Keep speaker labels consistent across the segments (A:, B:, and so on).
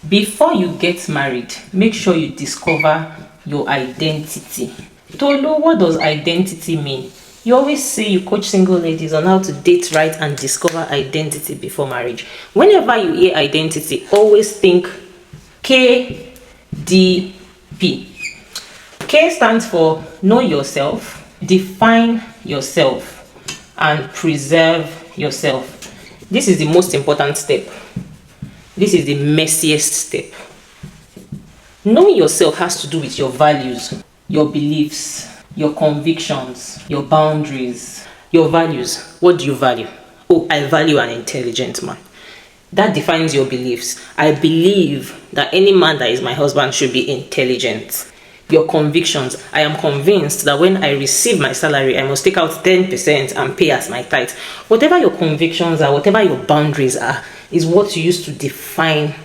A: Before you get married, make sure you discover your identity. Tolu, what does identity mean? You always say you coach single ladies on how to date right and discover identity before marriage. Whenever you hear identity, always think KDP. K stands for know yourself, define yourself, and preserve yourself. This is the most important step. This is the messiest step. Knowing yourself has to do with your values, your beliefs, your convictions, your boundaries. Your values. What do you value? Oh, I value an intelligent man. That defines your beliefs. I believe that any man that is my husband should be intelligent. Your convictions. I am convinced that when I receive my salary, I must take out 10% and pay as my tithe. Whatever your convictions are, whatever your boundaries are, is what you use to define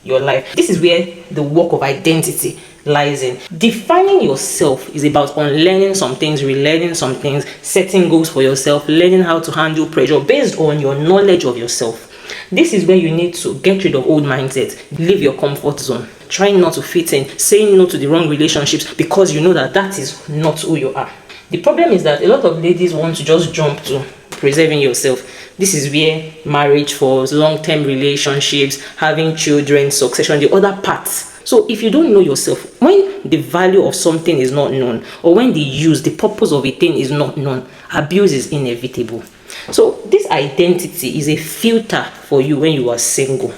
A: your life. This is where the work of identity lies in. Defining yourself is about unlearning some things, relearning some things, setting goals for yourself, learning how to handle pressure based on your knowledge of yourself. This is where you need to get rid of old mindsets, leave your comfort zone, try not to fit in, saying no to the wrong relationships because you know that that is not who you are. The problem is that a lot of ladies want to just jump to preserving yourself. This is where marriage falls, long-term relationships, having children, succession, the other parts. So if you don't know yourself, when the value of something is not known, or when the purpose of a thing is not known, abuse is inevitable. So this identity is a filter for you when you are single.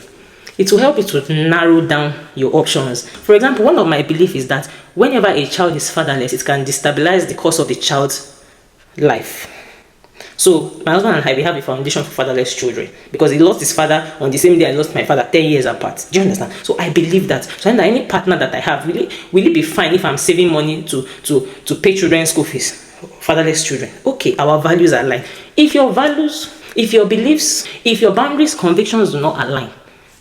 A: It will help you to narrow down your options. For example, one of my beliefs is that whenever a child is fatherless, it can destabilize the course of the child's life. So my husband and I, we have a foundation for fatherless children because he lost his father on the same day I lost my father, 10 years apart. Do you understand? So I believe that. So any partner that I have, will it be fine if I'm saving money to pay children's school fees? Fatherless children. Okay, our values align. If your values, if your beliefs, if your boundaries, convictions do not align,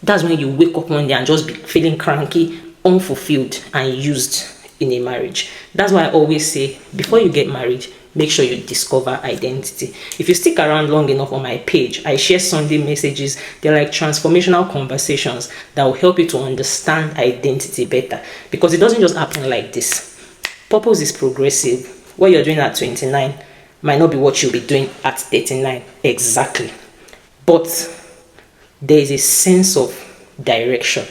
A: that's when you wake up one day and just be feeling cranky, unfulfilled, and used in a marriage. That's why I always say, before you get married, make sure you discover identity. If you stick around long enough on my page, I share Sunday messages. They're like transformational conversations that will help you to understand identity better. Because it doesn't just happen like this. Purpose is progressive. What you're doing at 29 might not be what you'll be doing at 39. Exactly. But there is a sense of direction.